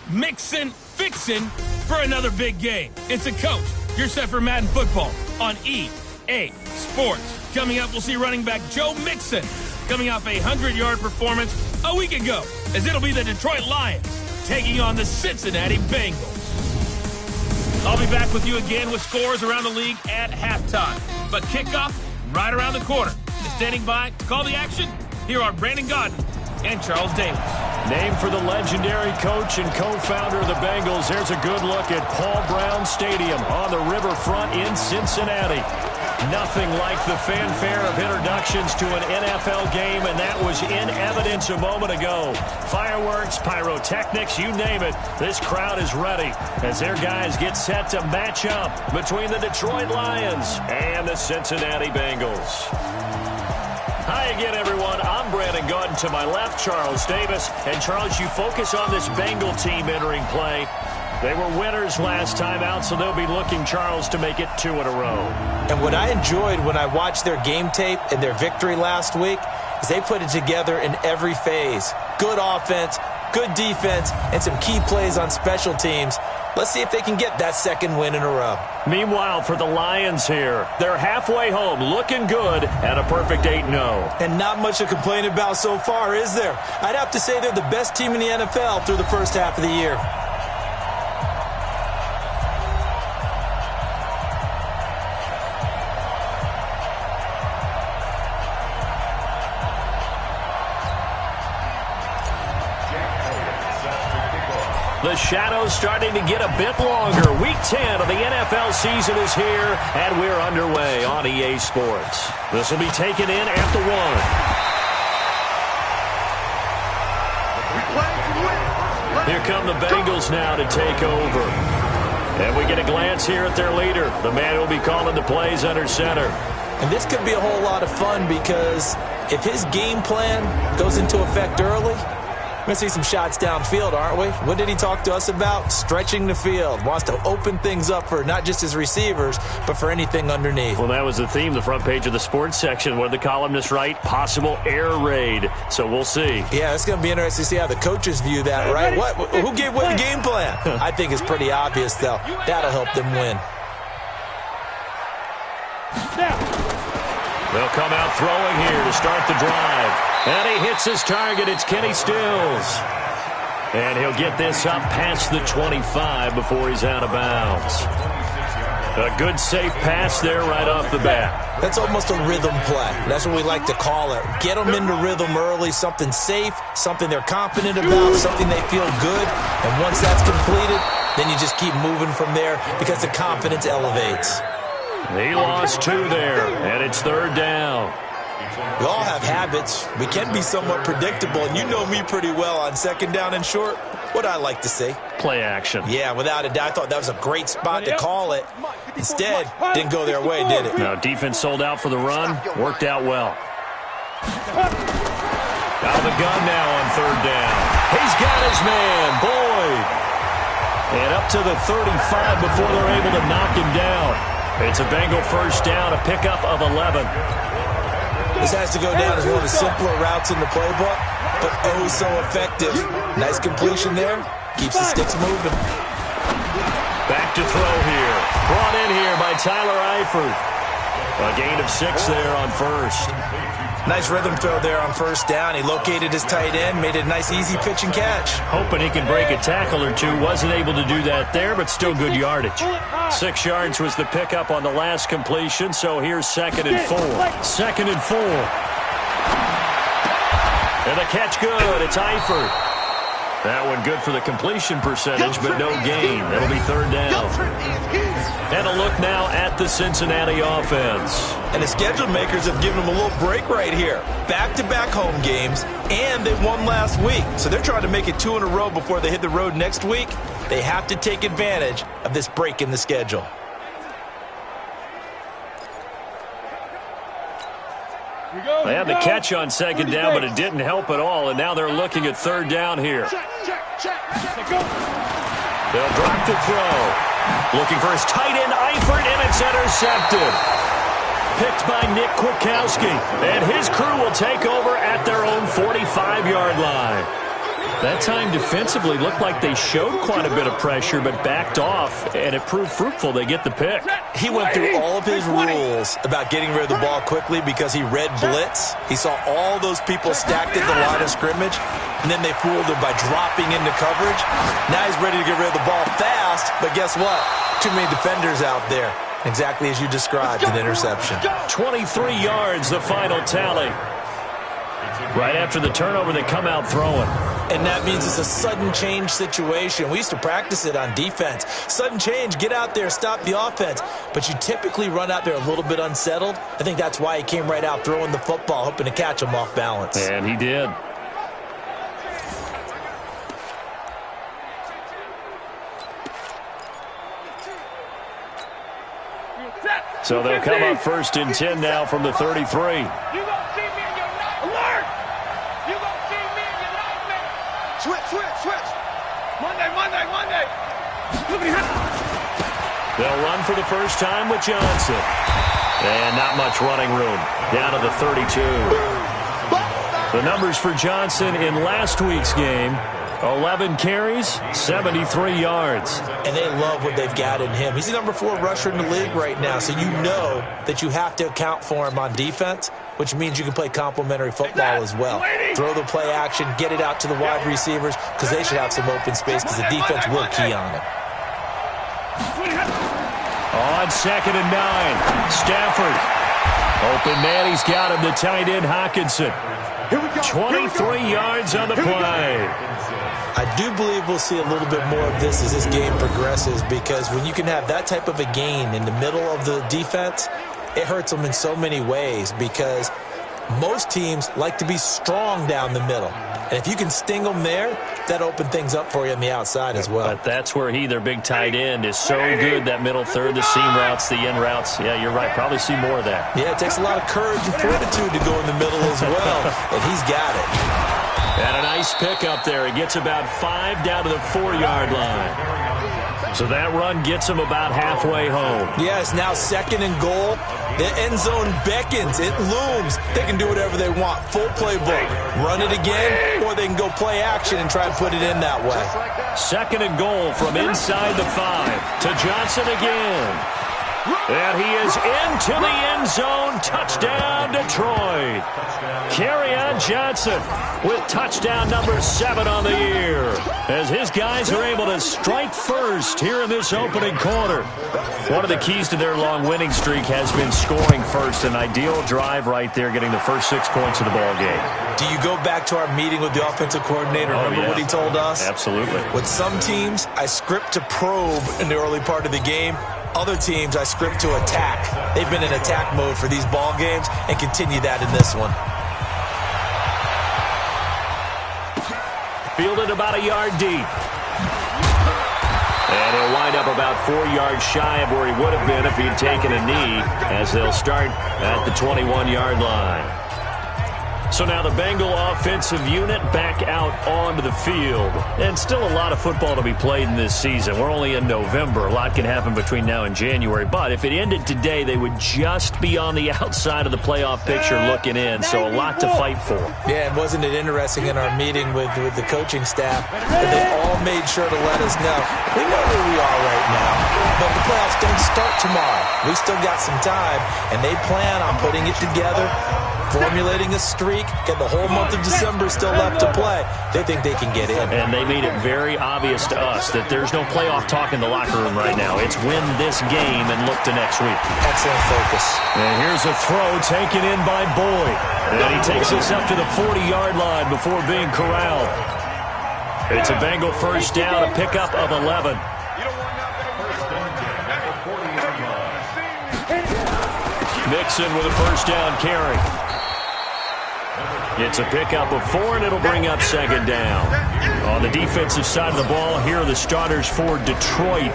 fixin' for another big game. It's a coach. You're set for Madden football on EA Sports. Coming up, we'll see running back Joe Mixon coming off a 100-yard performance a week ago, as it'll be the Detroit Lions taking on the Cincinnati Bengals. I'll be back with you again with scores around the league at halftime. But kickoff right around the corner. And standing by to call the action, here are Brandon Gaudin and Charles Davis. Named for the legendary coach and co-founder of the Bengals, there's a good look at Paul Brown Stadium on the riverfront in Cincinnati. Nothing like the fanfare of introductions to an NFL game, and that was in evidence a moment ago. Fireworks, pyrotechnics, you name it. This crowd is ready as their guys get set to match up between the Detroit Lions and the Cincinnati Bengals. Hi again, everyone. I'm Brandon Gaudin. To my left, Charles Davis. And Charles, you focus on this Bengal team entering play. They were winners last time out, so they'll be looking, Charles, to make it 2 in a row. And what I enjoyed when I watched their game tape and their victory last week is they put it together in every phase. Good offense, good defense, and some key plays on special teams. Let's see if they can get that second win in a row. Meanwhile, for the Lions here, they're halfway home, looking good at a perfect 8-0. And not much to complain about so far, is there? I'd have to say they're the best team in the NFL through the first half of the year. The shadow's starting to get a bit longer. Week 10 of the NFL season is here, and we're underway on EA Sports. This will be taken in at the 1. Here come the Bengals now to take over. And we get a glance here at their leader, the man who will be calling the plays under center. And this could be a whole lot of fun because if his game plan goes into effect early, we're going to see some shots downfield, aren't we? What did he talk to us about? Stretching the field. Wants to open things up for not just his receivers, but for anything underneath. Well, that was the theme, the front page of the sports section. What did the columnists write? Possible air raid. So we'll see. Yeah, it's going to be interesting to see how the coaches view that, right? Who gave what the game plan? I think it's pretty obvious, though. That'll help them win. They'll come out throwing here to start the drive. And he hits his target. It's Kenny Stills. And he'll get this up past the 25 before he's out of bounds. A good, safe pass there right off the bat. That's almost a rhythm play. That's what we like to call it. Get them into rhythm early, something safe, something they're confident about, something they feel good. And once that's completed, then you just keep moving from there because the confidence elevates. He lost 2 there, and it's 3rd down. We all have habits. We can be somewhat predictable, and you know me pretty well on 2nd down and short. What I like to say? Play action. Yeah, without a doubt. I thought that was a great spot to call it. Instead, didn't go their way, did it? No, defense sold out for the run. Worked out well. Out of the gun now on 3rd down. He's got his man, Boyd. And up to the 35 before they're able to knock him down. It's a Bengal 1st down, a pickup of 11. This has to go down as one of the simpler routes in the playbook, but oh so effective. Nice completion there. Keeps the sticks moving. Back to throw here. Brought in here by Tyler Eifert. A gain of 6 there on 1st. Nice rhythm throw there on 1st down. He located his tight end, made it a nice easy pitch and catch. Hoping he can break a tackle or two. Wasn't able to do that there, but still good yardage. 6 yards was the pickup on the last completion, so here's 2nd and 4. 2nd and 4. And the catch good. It's Eifert. That one good for the completion percentage, but no gain. That'll be 3rd down. And a look now at the Cincinnati offense. And the schedule makers have given them a little break right here. Back-to-back home games, and they won last week. So they're trying to make it 2 in a row before they hit the road next week. They have to take advantage of this break in the schedule. They had the catch on 2nd down, but it didn't help at all, and now they're looking at 3rd down here. They'll drop the throw. Looking for his tight end, Eifert, and it's intercepted. Picked by Nick Kwiatkowski, and his crew will take over at their own 45-yard line. That time defensively looked like they showed quite a bit of pressure but backed off, and it proved fruitful. They get the pick. He went through all of his rules about getting rid of the ball quickly because he read blitz. He saw all those people stacked at the line of scrimmage, and then they fooled him by dropping into coverage. Now he's ready to get rid of the ball fast, but guess what? Too many defenders out there. Exactly as you described, an interception. 23 yards, the final tally. Right after the turnover, they come out throwing. And that means it's a sudden change situation. We used to practice it on defense. Sudden change, get out there, stop the offense. But you typically run out there a little bit unsettled. I think that's why he came right out throwing the football, hoping to catch him off balance. And he did. So they'll come up first and 10 now from the 33. You gonna see me in your night alert! You gonna see me in your nightmare! Switch! Monday! They'll run for the first time with Johnson. And not much running room. Down to the 32. The numbers for Johnson in last week's game: 11 carries, 73 yards. And they love what they've got in him. He's the number 4 rusher in the league right now, so you know that you have to account for him on defense, which means you can play complementary football as well. Throw the play action, get it out to the wide receivers, because they should have some open space, because the defense will key on it. On 2nd and 9, Stafford. Open man, he's got him, the tight end Hockenson. 23 yards on the play. I do believe we'll see a little bit more of this as this game progresses, because when you can have that type of a gain in the middle of the defense, it hurts them in so many ways, because most teams like to be strong down the middle. And if you can sting them there, that opens things up for you on the outside as well. But that's where their big tight end, is so good, that middle third, the seam routes, the end routes. Yeah, you're right. Probably see more of that. Yeah, it takes a lot of courage and fortitude to go in the middle as well, and he's got it. And a nice pick up there. It gets about 5 down to the 4-yard line. So that run gets him about halfway home. Yeah, it's now 2nd and goal. The end zone beckons. It looms. They can do whatever they want. Full playbook. Run it again, or they can go play action and try and put it in that way. 2nd and goal from inside the 5 to Johnson again. And he is into the end zone. Touchdown, Detroit. Kerryon Johnson with touchdown number 7 on the year, as his guys are able to strike first here in this opening quarter. One of the keys to their long winning streak has been scoring first. An ideal drive right there, getting the first 6 points of the ball game. Do you go back to our meeting with the offensive coordinator? Remember what he told us? Absolutely. With some teams, I script to probe in the early part of the game. Other teams, I script to attack. They've been in attack mode for these ball games and continue that in this one. Fielded about a yard deep. And he'll wind up about 4 yards shy of where he would have been if he'd taken a knee, as they'll start at the 21-yard line. So now the Bengal offensive unit back out onto the field. And still a lot of football to be played in this season. We're only in November. A lot can happen between now and January. But if it ended today, they would just be on the outside of the playoff picture looking in. So a lot to fight for. Yeah, and wasn't it interesting in our meeting with the coaching staff that they all made sure to let us know, we know where we are right now, but the playoffs don't start tomorrow. We still got some time, and they plan on putting it together, formulating a streak, get the whole month of December still left to play. They think they can get in. And they made it very obvious to us that there's no playoff talk in the locker room right now. It's win this game and look to next week. Excellent focus. And here's a throw taken in by Boyd. And he takes us up to the 40-yard line before being corralled. It's a Bengal first down, a pickup of 11. Mixon with a first down carry. It's a pickup of 4, and it'll bring up 2nd down. On the defensive side of the ball, here are the starters for Detroit.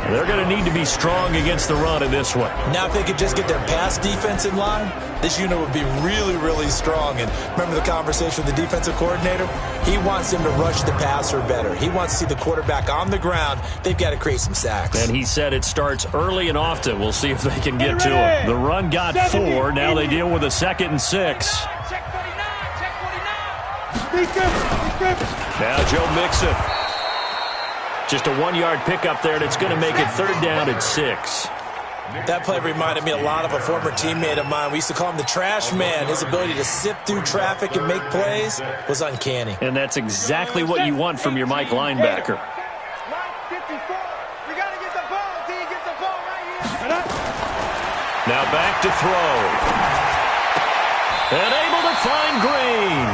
They're going to need to be strong against the run in this one. Now, if they could just get their pass defense in line, this unit would be really, really strong. And remember the conversation with the defensive coordinator? He wants them to rush the passer better. He wants to see the quarterback on the ground. They've got to create some sacks. And he said it starts early and often. We'll see if they can get to him. The run got 4. Now they deal with a 2nd and 6. Now Joe Mixon. Just a 1-yard pickup there, and it's going to make it 3rd down and 6. That play reminded me a lot of a former teammate of mine. We used to call him the trash man. His ability to sift through traffic and make plays was uncanny. And that's exactly what you want from your Mike linebacker. Now back to throw. And able to find Green.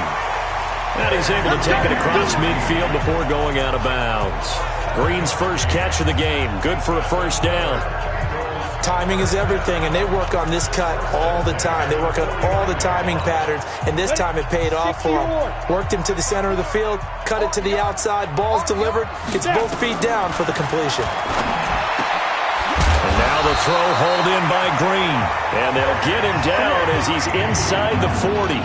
And he's able to take it across midfield before going out of bounds. Green's first catch of the game. Good for a 1st down. Timing is everything, and they work on this cut all the time. They work on all the timing patterns, and this time it paid off for him. Worked him to the center of the field, cut it to the outside, ball's delivered, gets both feet down for the completion. And now the throw hauled in by Green, and they'll get him down as he's inside the 40.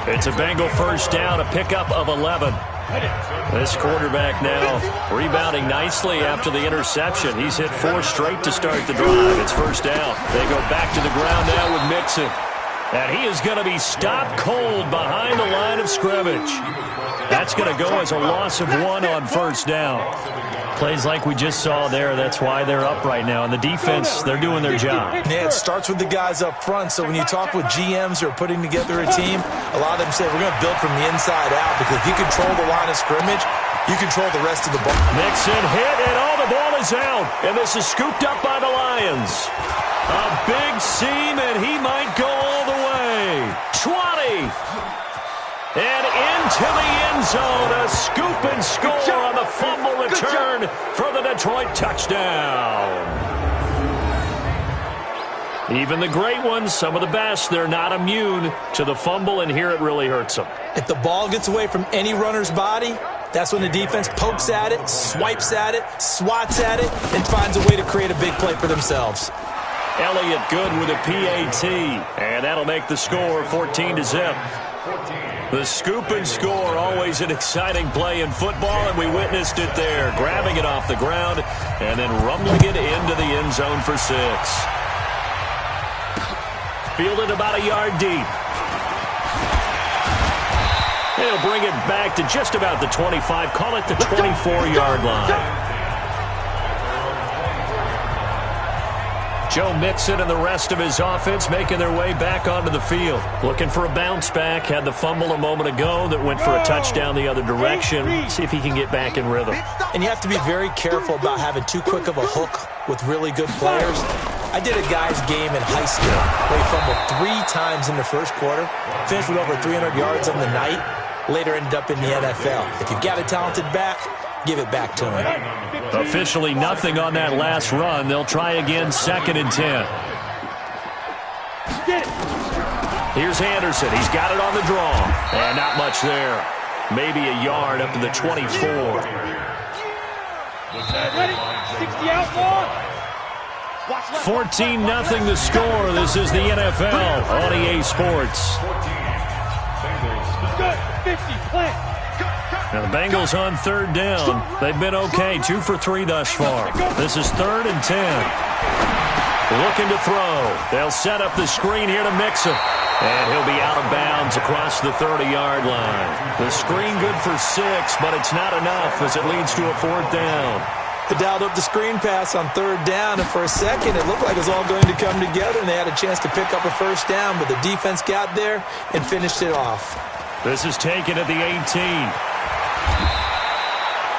It's a Bengal 1st down, a pickup of 11. This quarterback now rebounding nicely after the interception. He's hit 4 straight to start the drive. It's 1st down. They go back to the ground now with Mixon. And he is going to be stopped cold behind the line of scrimmage. That's going to go as a loss of 1 on 1st down. Plays like we just saw there, that's why they're up right now. And the defense, they're doing their job. Yeah, it starts with the guys up front. So when you talk with GMs who are putting together a team, a lot of them say, we're going to build from the inside out, because if you control the line of scrimmage, you control the rest of the ball. Mixon hit, and all the ball is out. And this is scooped up by the Lions. A big seam, and he might go all the way. 20. And into the end zone, a scoop and score on the fumble return for the Detroit touchdown. Even the great ones, some of the best, they're not immune to the fumble, and here it really hurts them. If the ball gets away from any runner's body, that's when the defense pokes at it, swipes at it, swats at it, and finds a way to create a big play for themselves. Elliott good with a PAT, and that'll make the score 14-0. The scoop and score, always an exciting play in football, and we witnessed it there. Grabbing it off the ground and then rumbling it into the end zone for 6. Fielded about a yard deep. They'll bring it back to just about the 25, call it the 24-yard line. Joe Mixon and the rest of his offense making their way back onto the field. Looking for a bounce back. Had the fumble a moment ago that went for a touchdown the other direction. See if he can get back in rhythm. And you have to be very careful about having too quick of a hook with really good players. I did a guy's game in high school where he fumbled 3 times in the first quarter, finished with over 300 yards on the night, later ended up in the NFL. If you've got a talented back, give it back to him. Officially nothing on that last run. They'll try again, 2nd and 10. Here's Anderson. He's got it on the draw. And not much there. Maybe a yard up to the 24. 14-0 the score. This is the NFL on EA Sports. Now the Bengals on 3rd down. They've been okay, 2 for 3 thus far. This is 3rd and 10. Looking to throw. They'll set up the screen here to Mixon. And he'll be out of bounds across the 30-yard line. The screen good for 6, but it's not enough as it leads to a 4th down. They dialed up the screen pass on 3rd down, and for a second it looked like it was all going to come together, and they had a chance to pick up a 1st down, but the defense got there and finished it off. This is taken at the 18.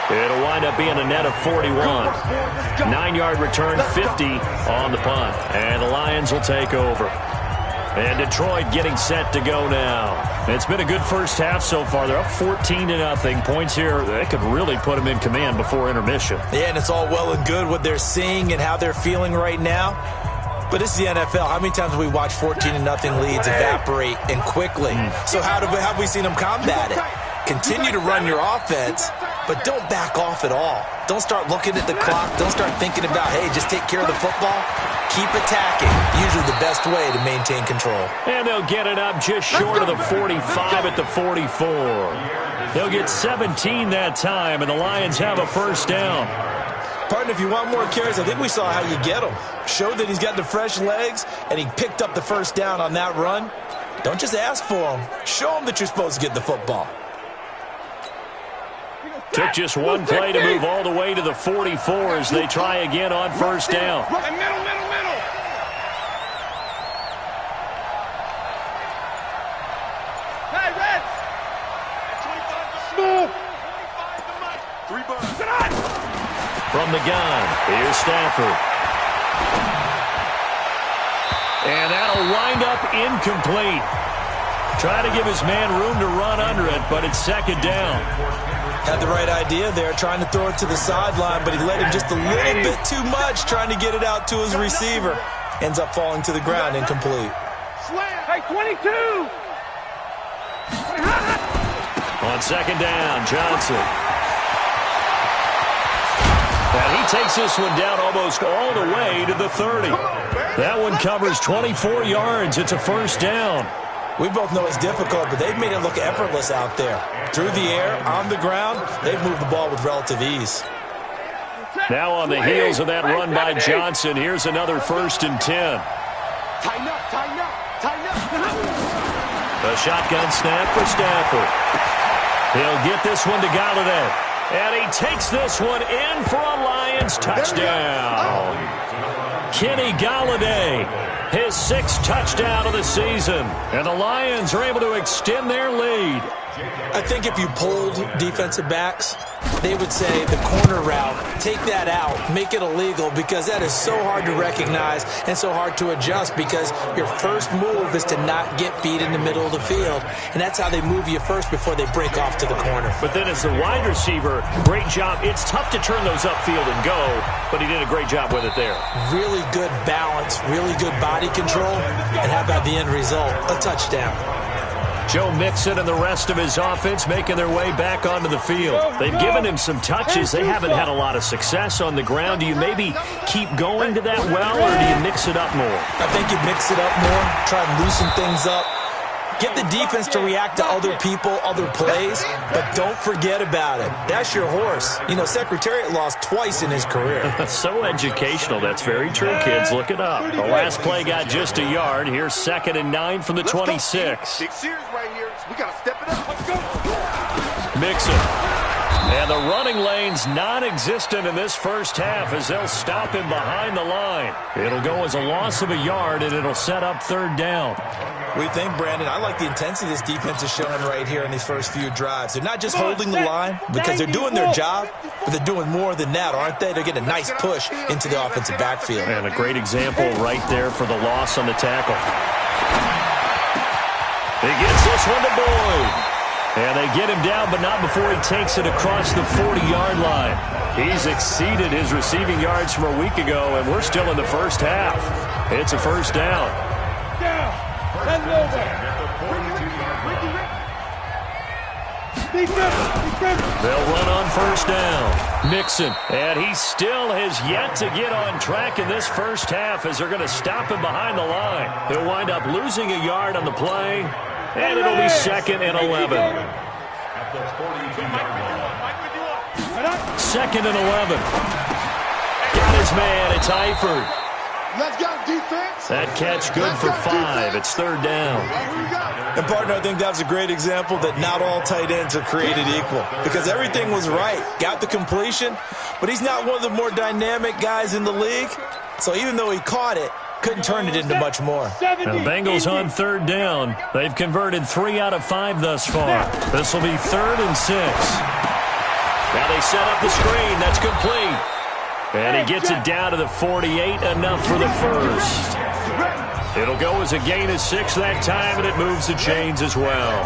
It'll wind up being a net of 41. 9-yard return, 50 on the punt. And the Lions will take over. And Detroit getting set to go now. It's been a good first half so far. They're up 14-0. Points here, they could really put them in command before intermission. Yeah, and it's all well and good what they're seeing and how they're feeling right now. But this is the NFL. How many times have we watched 14-0 leads evaporate and quickly? So how have we seen them combat it? Continue to run your offense, but don't back off at all. Don't start looking at the clock. Don't start thinking about, hey, just take care of the football. Keep attacking. Usually the best way to maintain control. And they'll get it up just short of the 45 at the 44. They'll get 17 that time, and the Lions have a 1st down. Partner, if you want more carries, I think we saw how you get him. Showed that he's got the fresh legs, and he picked up the 1st down on that run. Don't just ask for him. Show him that you're supposed to get the football. Took just one play to move all the way to the 44 as they try again on first down. Middle. Hey, Reds. 25 From the gun, here's Stafford. And that'll wind up incomplete. Try to give his man room to run under it, but it's second down. Had the right idea there, trying to throw it to the sideline, but he let him just a little bit too much, trying to get it out to his receiver. Ends up falling to the ground, incomplete. Hey, 22. On second down, Johnson. And he takes this one down almost all the way to the 30. That one covers 24 yards. It's a first down. We both know it's difficult, but they've made it look effortless out there. Through the air, on the ground, they've moved the ball with relative ease. Now on the heels of that run by Johnson, here's another 1st and 10. Tighten up. A shotgun snap for Stafford. He'll get this one to Galladay. And he takes this one in for a Lions touchdown. Kenny Galladay, his 6th touchdown of the season. And the Lions are able to extend their lead. I think if you polled defensive backs, they would say the corner route, take that out, make it illegal, because that is so hard to recognize and so hard to adjust, because your first move is to not get beat in the middle of the field, and that's how they move you first before they break off to the corner. But then as the wide receiver, great job. It's tough to turn those upfield and go, but he did a great job with it there. Really good balance, really good body control, and how about the end result? A touchdown. Joe Mixon and the rest of his offense making their way back onto the field. They've given him some touches. They haven't had a lot of success on the ground. Do you maybe keep going to that well, or do you mix it up more? I think you mix it up more, try and loosen things up. Get the defense to react to other people, other plays, but don't forget about it. That's your horse. You know, Secretariat lost twice in his career. So educational. That's very true, kids. Look it up. The last play got just a yard. Here's 2nd and 9 from the 26. Big series right here. We got to step it up. Let's go. Mixon. And the running lane's non-existent in this first half as they'll stop him behind the line. It'll go as a loss of a yard, and it'll set up 3rd down. We think, Brandon, I like the intensity this defense is showing right here in these first few drives. They're not just holding the line because they're doing their job, but they're doing more than that, aren't they? They're getting a nice push into the offensive backfield. And a great example right there for the loss on the tackle. He gets this one to Boyd. And they get him down, but not before he takes it across the 40-yard line. He's exceeded his receiving yards from a week ago, and we're still in the first half. It's a first down. They'll run on first down. Mixon, and he still has yet to get on track in this first half as they're going to stop him behind the line. He'll wind up losing a yard on the play, and it'll be 2nd and 11. 2nd and 11. Got his man. It's Eifert. Let's go, defense. That catch good for 5. It's 3rd down. And, partner, I think that was a great example that not all tight ends are created equal, because everything was right. Got the completion, but he's not one of the more dynamic guys in the league. So even though he caught it, couldn't turn it into much more. Now, the Bengals on 3rd down. They've converted 3 out of 5 thus far. This will be 3rd and 6. Now they set up the screen. That's complete. And he gets it down to the 48, enough for the first. It'll go as a gain of 6 that time, and it moves the chains as well.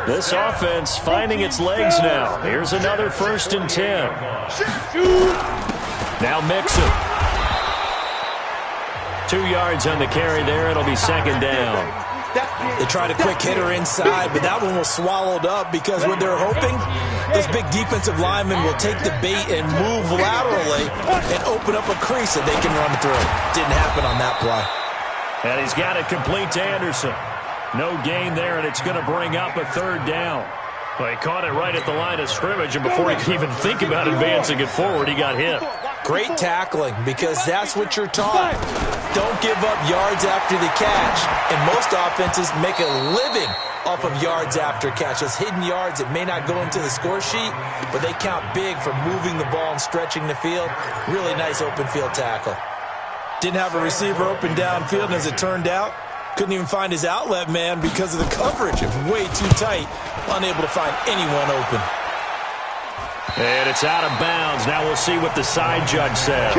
This offense finding its legs now. Here's another 1st and 10. Now Mixon. 2 yards on the carry there. It'll be 2nd down. They tried a quick hitter inside, but that one was swallowed up because what they're hoping, those big defensive linemen will take the bait and move laterally and open up a crease that they can run through. Didn't happen on that play. And he's got it complete to Anderson. No gain there, and it's going to bring up a 3rd down. Well, he caught it right at the line of scrimmage, and before he could even think about advancing it forward, he got hit. Great tackling, because that's what you're taught. don't give up yards after the catch. And most offenses make a living off of yards after catch. Those hidden yards that may not go into the score sheet, but they count big for moving the ball and stretching the field. Really nice open field tackle. Didn't have a receiver open downfield, and as it turned out, couldn't even find his outlet man because of the coverage. It was way too tight, unable to find anyone open. And it's out of bounds. Now we'll see what the side judge says.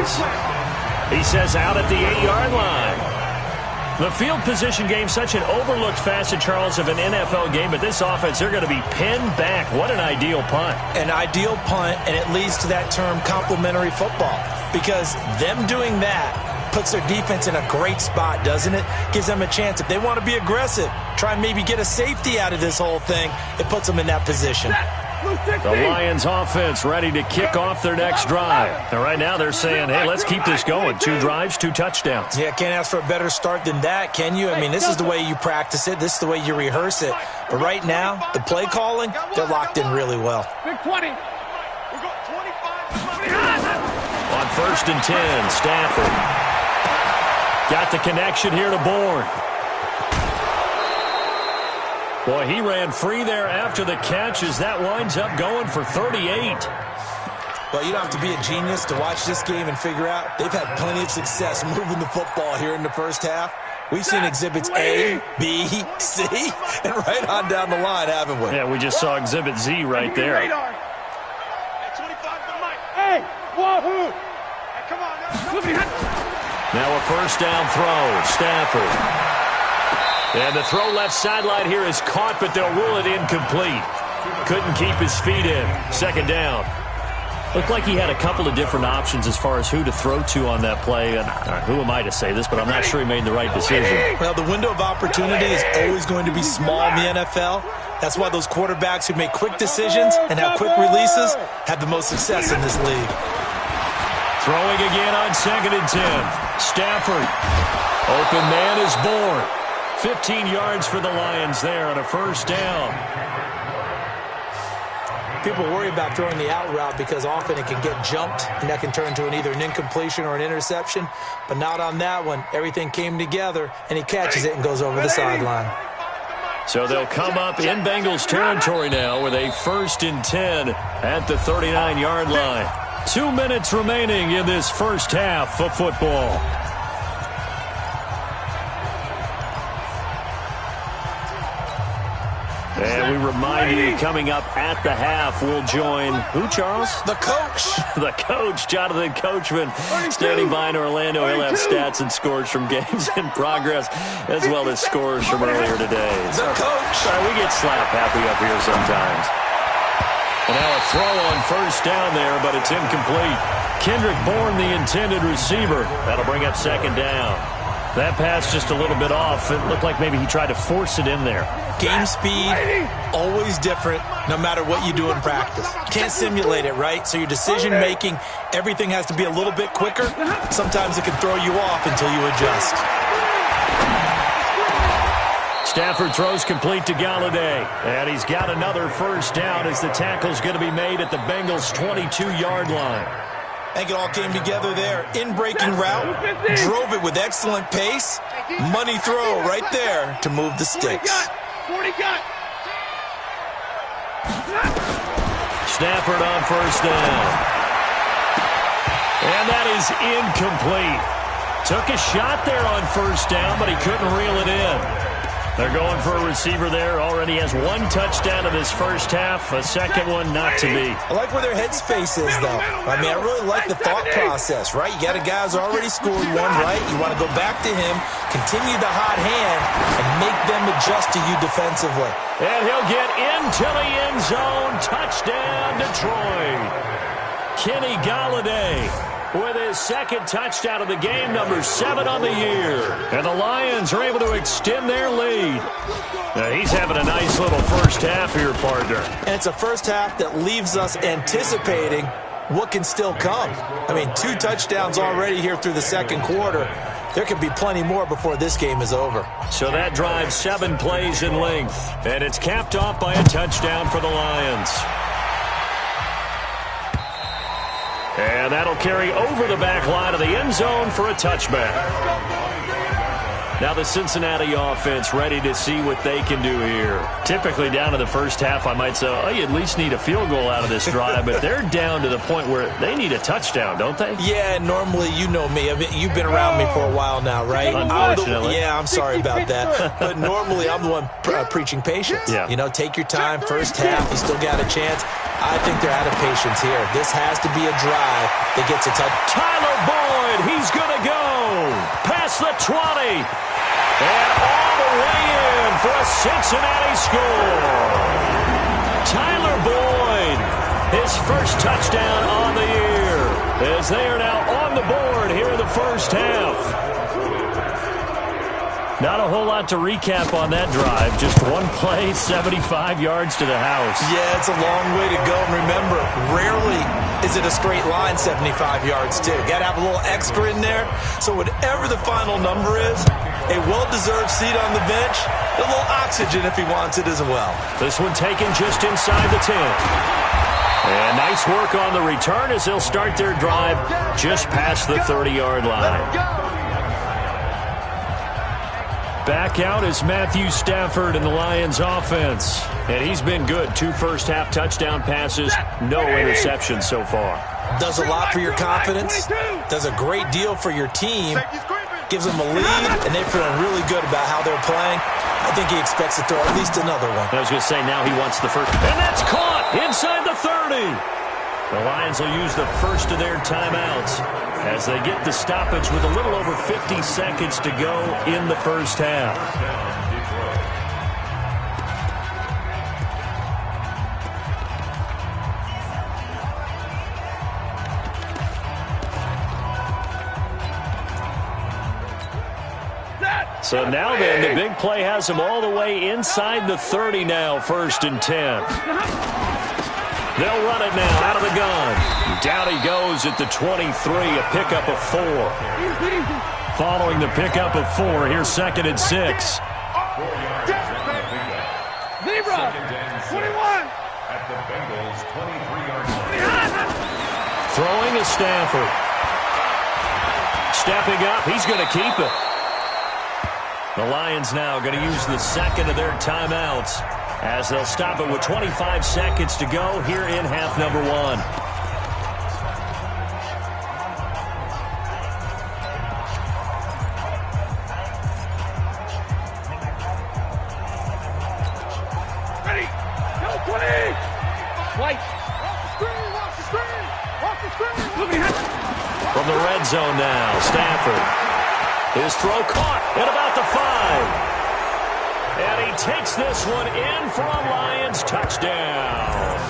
He says out at the 8-yard line. The field position game, such an overlooked facet, Charles, of an NFL game, but this offense, they're going to be pinned back. What an ideal punt. An ideal punt, and it leads to that term complementary football, because them doing that puts their defense in a great spot, doesn't it? Gives them a chance. If they want to be aggressive, try and maybe get a safety out of this whole thing, it puts them in that position. The Lions offense ready to kick off their next drive. And right now they're saying, hey, let's keep this going. 2 drives, 2 touchdowns. Yeah, can't ask for a better start than that, can you? I mean, this is the way you practice it. This is the way you rehearse it. But right now, the play calling, they're locked in really well. Big 20. We got 25. On 1st and 10, Stafford. Got the connection here to Bourne. Boy, he ran free there after the catch as that winds up going for 38. Well, you don't have to be a genius to watch this game and figure out they've had plenty of success moving the football here in the first half. We've seen exhibits A, B, C, and right on down the line, haven't we? Yeah, we just saw exhibit Z right there. Hey, 25 to Mike. Hey, wahoo! Hey, come on. Now a first down throw. Stafford. And the throw left sideline here is caught, but they'll rule it incomplete. Couldn't keep his feet in. 2nd down. Looked like he had a couple of different options as far as who to throw to on that play. And who am I to say this, but I'm not sure he made the right decision. Well, the window of opportunity is always going to be small in the NFL. That's why those quarterbacks who make quick decisions and have quick releases have the most success in this league. Throwing again on 2nd and 10. Stafford. Open man is Bourne. 15 yards for the Lions there on a first down. People worry about throwing the out route because often it can get jumped, and that can turn into either an incompletion or an interception. But not on that one. Everything came together, and he catches it and goes over the sideline. So they'll come up in Bengals territory now with a 1st and 10 at the 39-yard line. 2 minutes remaining in this first half of football. And we remind you, coming up at the half, we'll join who, Charles? The coach. The coach, Jonathan Coachman, standing by in Orlando. He'll have stats and scores from games in progress, as well as scores from earlier today. The coach. Sorry, we get slap happy up here sometimes. And now a throw on first down there, but it's incomplete. Kendrick Bourne, the intended receiver. That'll bring up 2nd down. That pass just a little bit off. It looked like maybe he tried to force it in there. Game speed, always different, no matter what you do in practice. Can't simulate it, right? So your decision-making, everything has to be a little bit quicker. Sometimes it can throw you off until you adjust. Stafford throws complete to Galladay. And he's got another first down as the tackle's going to be made at the Bengals' 22-yard line. I think it all came together there. In-breaking route, drove it with excellent pace. Money throw right there to move the sticks. 40 got. Stafford on first down. And that is incomplete. Took a shot there on first down, but he couldn't reel it in. They're going for a receiver there. Already has 1 touchdown in his first half. A second one not to be. I like where their headspace is, though. I mean, I really like the thought process, right? You got a guy who's already scored one, right? You want to go back to him, continue the hot hand, and make them adjust to you defensively. And he'll get into the end zone. Touchdown, Detroit. Kenny Galladay with his 2nd touchdown of the game, number 7 on the year. And the Lions are able to extend their lead. Now, he's having a nice little first half here, partner. And it's a first half that leaves us anticipating what can still come. I mean, 2 touchdowns already here through the 2nd quarter. There could be plenty more before this game is over. So that drives 7 plays in length. And it's capped off by a touchdown for the Lions. And that'll carry over the back line of the end zone for a touchback. Now the Cincinnati offense ready to see what they can do here. Typically down to the first half, I might say, oh, you at least need a field goal out of this drive, but they're down to the point where they need a touchdown, don't they? Yeah, normally, you know me. You've been around me for a while now, right? Unfortunately. I'm sorry about that. But normally, I'm the one preaching patience. Yeah. You know, take your time. First half, you still got a chance. I think they're out of patience here. This has to be a drive that gets a touch. Tyler Boyd, he's going to go past the 20. And all the way in for a Cincinnati score. Tyler Boyd, his first touchdown on the year, as they are now on the board here in the first half. Not a whole lot to recap on that drive. Just one play, 75 yards to the house. Yeah, it's a long way to go. And remember, rarely is it a straight line 75 yards, too. Got to have a little extra in there. So whatever the final number is, a well-deserved seat on the bench, a little oxygen if he wants it as well. This one taken just inside the 10. And nice work on the return as they'll start their drive just past the 30-yard line. Back out is Matthew Stafford in the Lions offense. And he's been good. 2 first-half touchdown passes, no interceptions so far. Does a lot for your confidence. Does a great deal for your team. Gives them a lead, and they're feeling really good about how they're playing. I think he expects to throw at least another one. I was going to say, now he wants the first. And that's caught inside the 30. The Lions will use the first of their timeouts as they get the stoppage with a little over 50 seconds to go in the first half. So now then, the big play has him all the way inside the 30 now, 1st and 10. They'll run it now out of the gun. Down he goes at the 23, a pickup of 4. Following the pickup of 4, here's 2nd and 6. Zebra, 21. At the Bengals' 23-yard line. Throwing to Stafford. Stepping up, he's going to keep it. The Lions now going to use the second of their timeouts as they'll stop it with 25 seconds to go here in half number 1. Ready, go 20. White. Watch the screen. Watch the screen. From the red zone now, Stafford. His throw caught at about the 5. And he takes this one in for a Lions touchdown.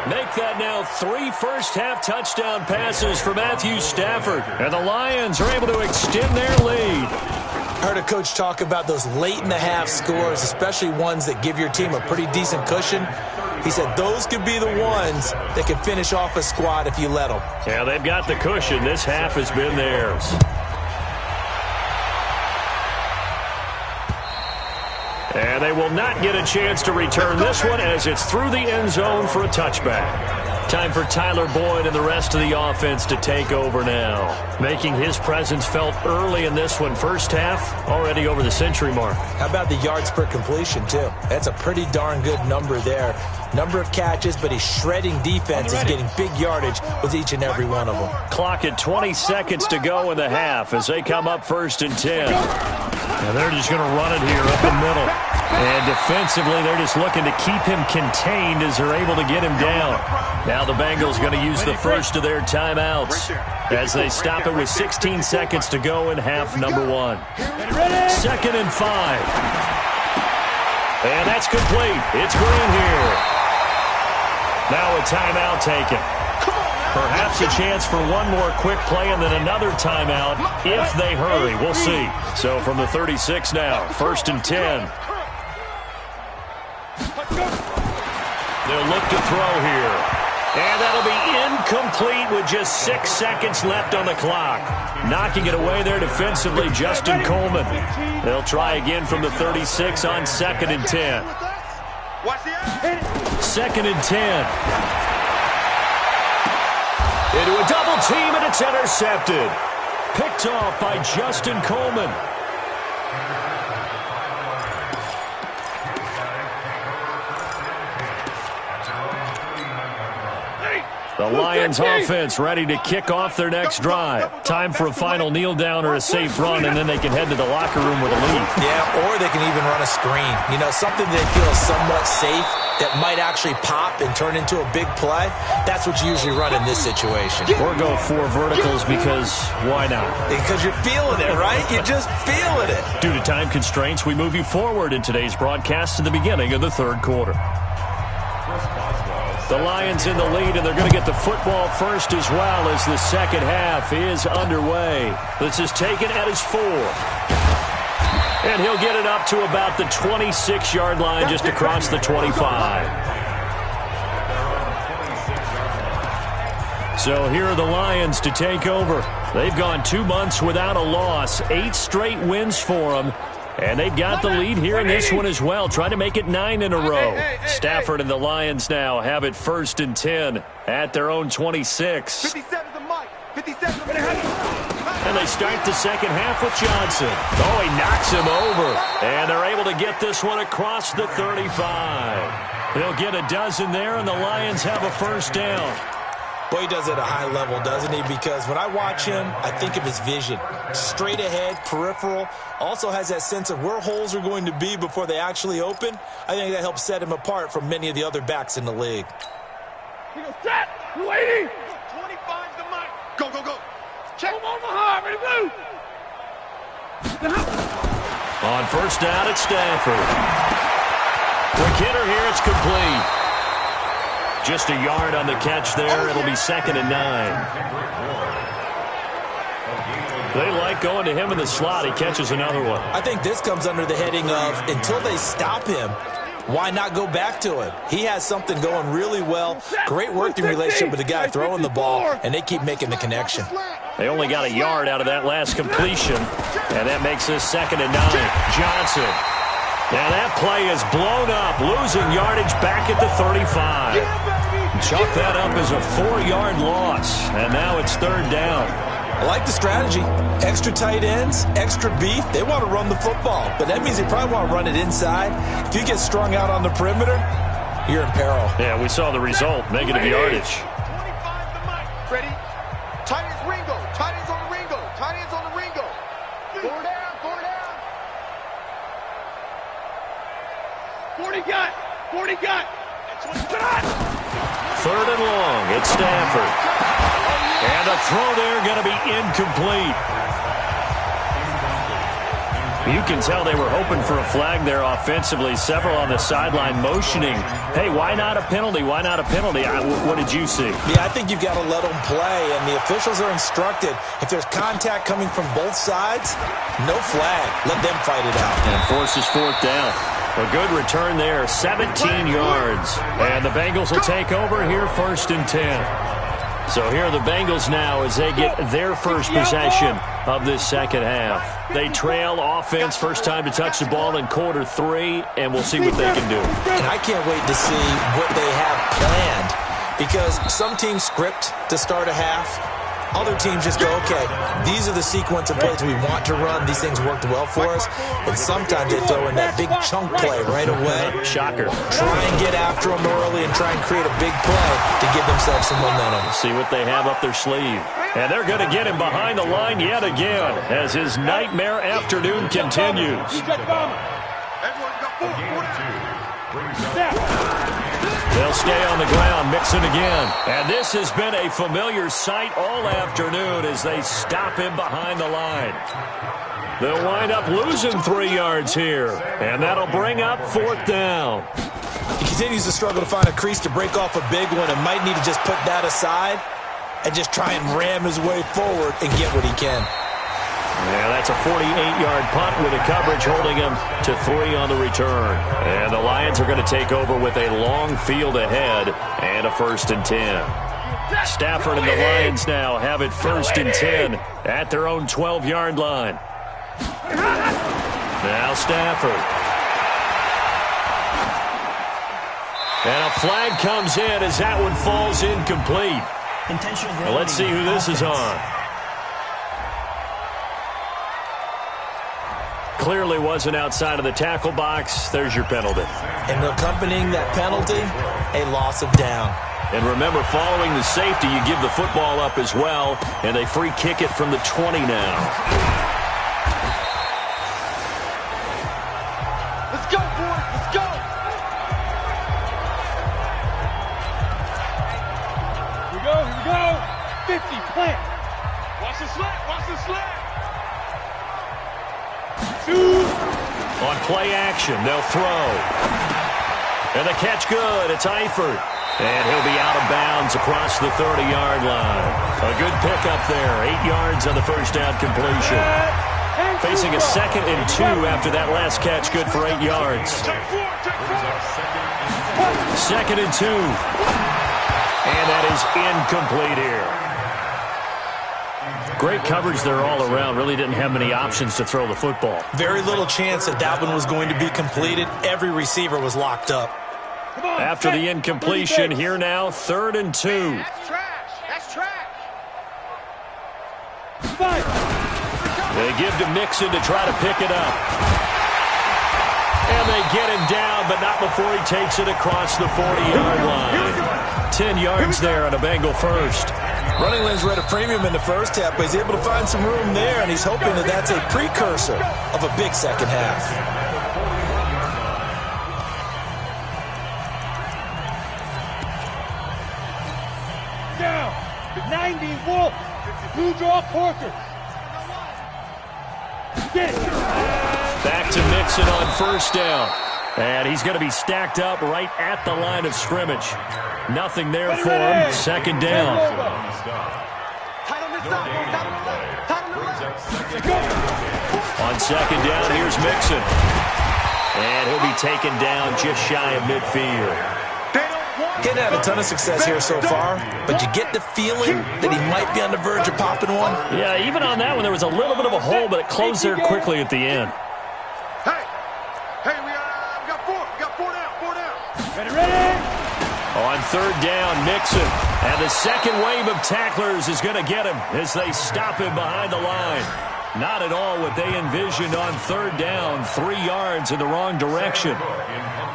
Make that now 3 first-half touchdown passes for Matthew Stafford. And the Lions are able to extend their lead. I heard a coach talk about those late-in-the-half scores, especially ones that give your team a pretty decent cushion. He said those could be the ones that can finish off a squad if you let them. Yeah, they've got the cushion. This half has been theirs. And they will not get a chance to return this one as it's through the end zone for a touchback. Time for Tyler Boyd and the rest of the offense to take over now. Making his presence felt early in this one. First half, already over the century mark. How about the yards per completion, too? That's a pretty darn good number there. Number of catches, but he's shredding defenses, getting big yardage with each and every one of them. Clock at 20 seconds to go in the half as they come up 1st and 10. And they're just going to run it here up the middle. And defensively, they're just looking to keep him contained as they're able to get him down. Now the Bengals going to use the first of their timeouts as they stop it with 16 seconds to go in half number 1. 2nd and 5. And that's complete. It's Green here. Now a timeout taken. Perhaps a chance for one more quick play and then another timeout if they hurry. We'll see. So from the 36 now, 1st and 10. They'll look to throw here. And that'll be incomplete with just 6 seconds left on the clock. Knocking it away there defensively, Justin Coleman. They'll try again from the 36 on 2nd and 10. 2nd and 10. Into a double team, and it's intercepted. Picked off by Justin Coleman. The Lions offense ready to kick off their next drive. Time for a final kneel down or a safe run, and then they can head to the locker room with a lead. Yeah, or they can even run a screen. You know, something they feel is somewhat safe that might actually pop and turn into a big play. That's what you usually run in this situation. Or go 4 verticals because why not? Because you're feeling it, right? You're just feeling it. Due to time constraints, we move you forward in today's broadcast to the beginning of the third quarter. The Lions in the lead, and they're going to get the football first as well as the second half is underway. This is taken at his 4. And he'll get it up to about the 26-yard line just across the 25. So here are the Lions to take over. They've gone 2 months without a loss, 8 straight wins for them. And they've got the lead here in this one as well, trying to make it 9 in a row. Stafford and the Lions now have it 1st and 10 at their own 26. 57 the mic. 57 the mic. And they start the second half with Johnson. Oh, he knocks him over. And they're able to get this one across the 35. They'll get a dozen there, and the Lions have a first down. Boy, he does it at a high level, doesn't he? Because when I watch him, I think of his vision. Straight ahead, peripheral. Also has that sense of where holes are going to be before they actually open. I think that helps set him apart from many of the other backs in the league. He goes, set, waiting. 25's the mic. Go, go, go. Check him on the hard, ready to move. On first down, it's Stafford. Quick hitter here, it's complete. Just a yard on the catch there. It'll be 2nd and 9. They like going to him in the slot. He catches another one. I think this comes under the heading of until they stop him, why not go back to him? He has something going really well. Great working relationship with the guy throwing the ball, and they keep making the connection. They only got a yard out of that last completion, and that makes this 2nd and 9. Johnson. Now that play is blown up, losing yardage back at the 35. Chalk that up as a 4-yard loss, and now it's 3rd down. I like the strategy. Extra tight ends, extra beef. They want to run the football, but that means they probably want to run it inside. If you get strung out on the perimeter, you're in peril. Yeah, we saw the result, negative yardage. 25's the mic. Ready? Tight ends Ringo. Tight ends on the Ringo. Tight ends on the Ringo. 4 down, 4 down. 40 got. 40 got. 3rd and long. It's Stafford. And a throw there going to be incomplete. You can tell they were hoping for a flag there offensively. Several on the sideline motioning. Hey, why not a penalty? Why not a penalty? What did you see? Yeah, I think you've got to let them play, and the officials are instructed. If there's contact coming from both sides, no flag. Let them fight it out. And forces 4th down. A good return there, 17 yards. And the Bengals will take over here 1st and 10. So here are the Bengals now as they get their first possession of this second half. They trail offense, first time to touch the ball in quarter 3, and we'll see what they can do. And I can't wait to see what they have planned, because some teams script to start a half. Other teams just go, okay, these are the sequence of plays we want to run. These things worked well for us. And sometimes they throw in that big chunk play right away. Shocker. Try and get after them early and try and create a big play to give themselves some momentum. See what they have up their sleeve. And they're going to get him behind the line yet again as his nightmare afternoon continues. They'll stay on the ground, mixing again. And this has been a familiar sight all afternoon as they stop him behind the line. They'll wind up losing 3 yards here, and that'll bring up 4th down. He continues to struggle to find a crease to break off a big one and might need to just put that aside and just try and ram his way forward and get what he can. Yeah, that's a 48-yard punt with the coverage holding him to 3 on the return. And the Lions are going to take over with a long field ahead and a 1st and 10. Stafford and the Lions now have it 1st and 10 at their own 12-yard line. Now Stafford. And a flag comes in as that one falls incomplete. Now let's see who this is on. Clearly wasn't outside of the tackle box. There's your penalty. And accompanying that penalty, a loss of down. And remember, following the safety, you give the football up as well, and they free kick it from the 20 now. Let's go, boys. Let's go. Here we go. Here we go. 50, plant. Watch the slant. Watch the slant. 2. On play action, they'll throw. And the catch good. It's Eifert. And he'll be out of bounds across the 30-yard line. A good pickup there. 8 yards on the first down completion. Facing a 2nd and 2 after that last catch, good for 8 yards. 2nd and 2. And that is incomplete here. Great coverage there all around. Really didn't have many options to throw the football. Very little chance that that one was going to be completed. Every receiver was locked up. After the incompletion, here now, 3rd and 2. That's trash. That's trash. They give to Mixon to try to pick it up. And they get him down, but not before he takes it across the 40-yard line. 10 yards there on a Bengal first. Running lanes were at a premium in the first half, but he's able to find some room there, and he's hoping that that's a precursor of a big second half. Down. 90 Wolf. Blue draw Porter. Back to Mixon on first down. And he's going to be stacked up right at the line of scrimmage. Nothing there for him. 2nd down. On 2nd down, here's Mixon. And he'll be taken down just shy of midfield. He's had a ton of success here so far, but you get the feeling that he might be on the verge of popping one. Yeah, even on that one, there was a little bit of a hole, but it closed there quickly at the end. Hey, we got 4. We got 4 down. 4 down. Ready. On 3rd down, Mixon. And the second wave of tacklers is going to get him as they stop him behind the line. Not at all what they envisioned on 3rd down. 3 yards in the wrong direction.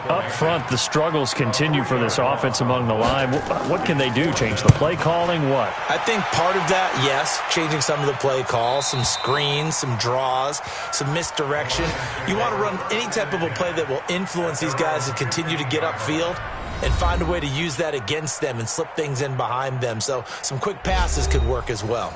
Up front, the struggles continue for this offense among the line. What can they do? Change the play calling? What? I think part of that, yes, changing some of the play calls, some screens, some draws, some misdirection. You want to run any type of a play that will influence these guys to continue to get upfield and find a way to use that against them and slip things in behind them. So some quick passes could work as well.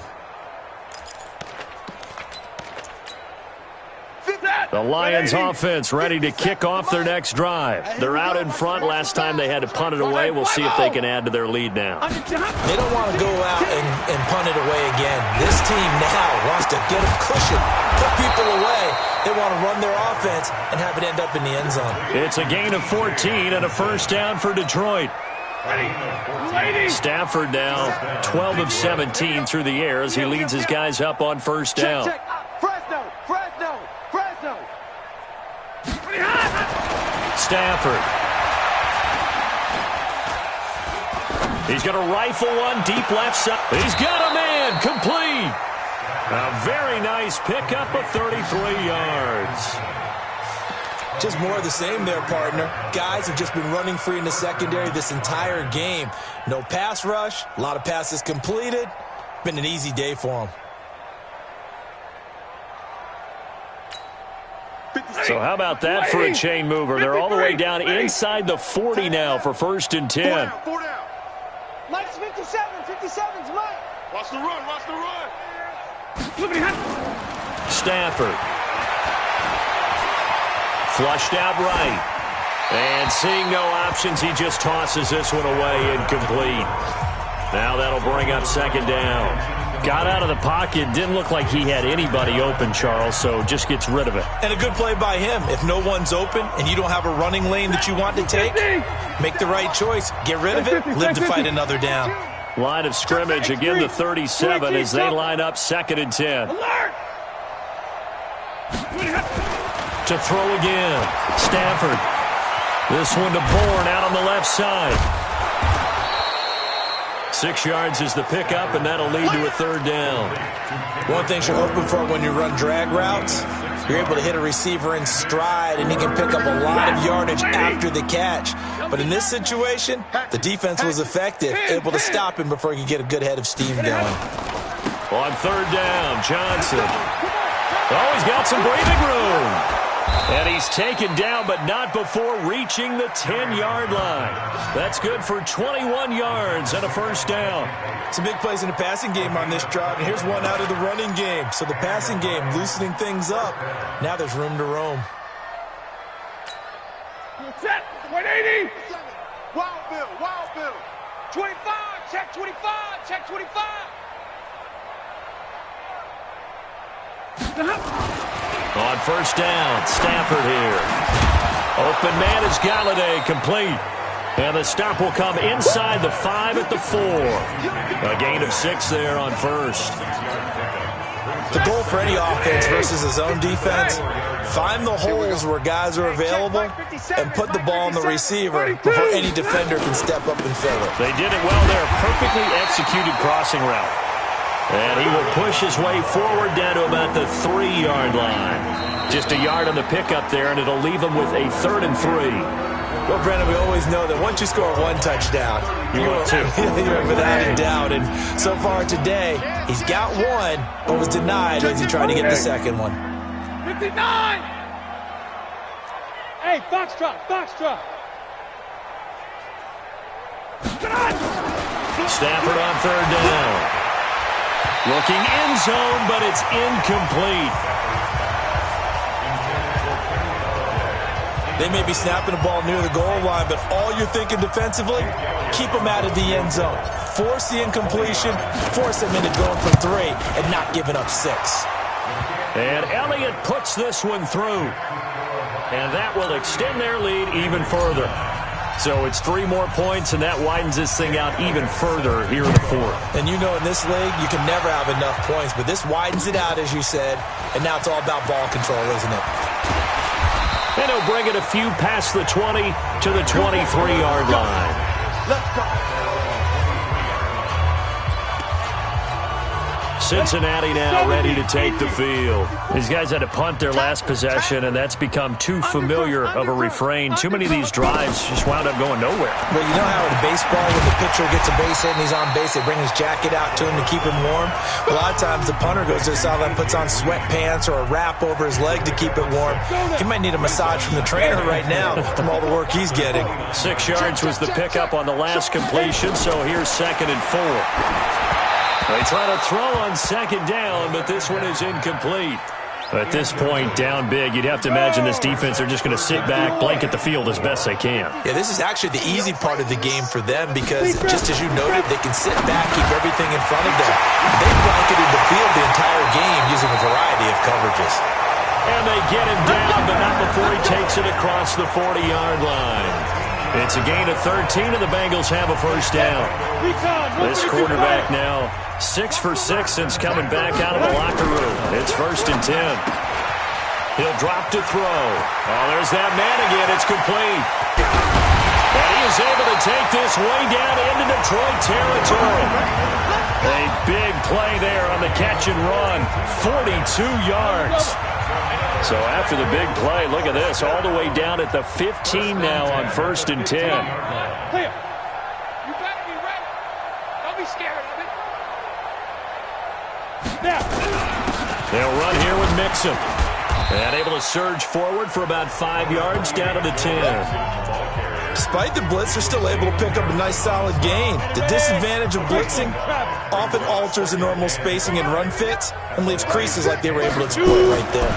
The Lions offense ready to kick off their next drive. They're out in front. Last time they had to punt it away. We'll see if they can add to their lead now. They don't want to go out and punt it away again. This team now wants to get a cushion, put people away. They want to run their offense and have it end up in the end zone. It's a gain of 14 and a first down for Detroit. Stafford now 12 of 17 through the air as he leads his guys up on first down. Stafford. He's going to rifle one deep left side. He's got a man. Complete. A very nice pickup of 33 yards. Just more of the same there, partner. Guys have just been running free in the secondary this entire game. No pass rush. A lot of passes completed. Been an easy day for them. So how about that for a chain mover? They're all the way down inside the 40 now for 1st and 10. 4 down. Mike's 57. 57's Mike. Watch the run. Watch the run. Stafford. Flushed out right. And seeing no options, he just tosses this one away incomplete. Now that'll bring up 2nd down. Got out of the pocket. Didn't look like he had anybody open, Charles, so just gets rid of it. And a good play by him. If no one's open and you don't have a running lane that you want to take, make the right choice. Get rid of it. Live to fight another down. Line of scrimmage, again the 37 as they line up 2nd and 10. To throw again. Stafford. This one to Bourne out on the left side. 6 yards is the pickup, and that'll lead to a 3rd down. One thing you're hoping for when you run drag routes, you're able to hit a receiver in stride, and he can pick up a lot of yardage after the catch. But in this situation, the defense was effective, able to stop him before he could get a good head of steam going. On third down, Johnson. Oh, he's got some breathing room. And he's taken down, but not before reaching the 10-yard line. That's good for 21 yards and a first down. Some big plays in the passing game on this drive, and here's one out of the running game. So the passing game loosening things up. Now there's room to roam. Set, 180. Wild Bill. 25, check 25, check 25. On first down, Stafford here. Open man is Galladay, complete. And the stop will come inside the 5 at the 4. A gain of 6 there on first. The goal for any offense versus his own defense, find the holes where guys are available and put the ball in the receiver before any defender can step up and fill it. They did it well there. Perfectly executed crossing route. And he will push his way forward down to about the 3-yard line. Just a yard on the pickup there, and it'll leave him with a 3rd and 3. Well, Brandon, we always know that once you score one touchdown, you're without a doubt. And so far today, he's got one, but was denied as he tried to get the second one. 59! Hey, Foxtrot! Stafford on third down. Looking end zone, but it's incomplete. They may be snapping the ball near the goal line, but all you're thinking defensively, keep them out of the end zone. Force the incompletion, force them into going for 3 and not giving up 6. And Elliott puts this one through. And that will extend their lead even further. So it's 3 more points, and that widens this thing out even further here in the 4th. And you know in this league, you can never have enough points, but this widens it out, as you said, and now it's all about ball control, isn't it? And he'll bring it a few past the 20 to the 23-yard line. Let's go. Cincinnati now ready to take the field. These guys had to punt their last possession, and that's become too familiar of a refrain. Too many of these drives just wound up going nowhere. Well, you know how in baseball, when the pitcher gets a base hit and he's on base, they bring his jacket out to him to keep him warm. A lot of times the punter goes to the sideline, puts on sweatpants or a wrap over his leg to keep it warm. He might need a massage from the trainer right now from all the work he's getting. 6 yards was the pickup on the last completion, so here's 2nd and 4. They try to throw on 2nd down, but this one is incomplete. At this point, down big, you'd have to imagine this defense are just going to sit back, blanket the field as best they can. Yeah, this is actually the easy part of the game for them because, just as you noted, they can sit back, keep everything in front of them. They blanketed the field the entire game using a variety of coverages. And they get him down, but not before he takes it across the 40-yard line. It's a gain of 13, and the Bengals have a first down. This quarterback now 6 for 6 since coming back out of the locker room. It's 1st and 10. He'll drop to throw. Oh, there's that man again. It's complete. And he is able to take this way down into Detroit territory. A big play there on the catch and run. 42 yards. So after the big play, look at this, all the way down at the 15 now on 1st and 10. Clear. You better be ready. Don't be scared of it. Now. They'll run here with Mixon. And able to surge forward for about 5 yards down to the 10. Despite the blitz, they're still able to pick up a nice solid gain. The disadvantage of blitzing often alters the normal spacing and run fits and leaves creases like they were able to exploit right there.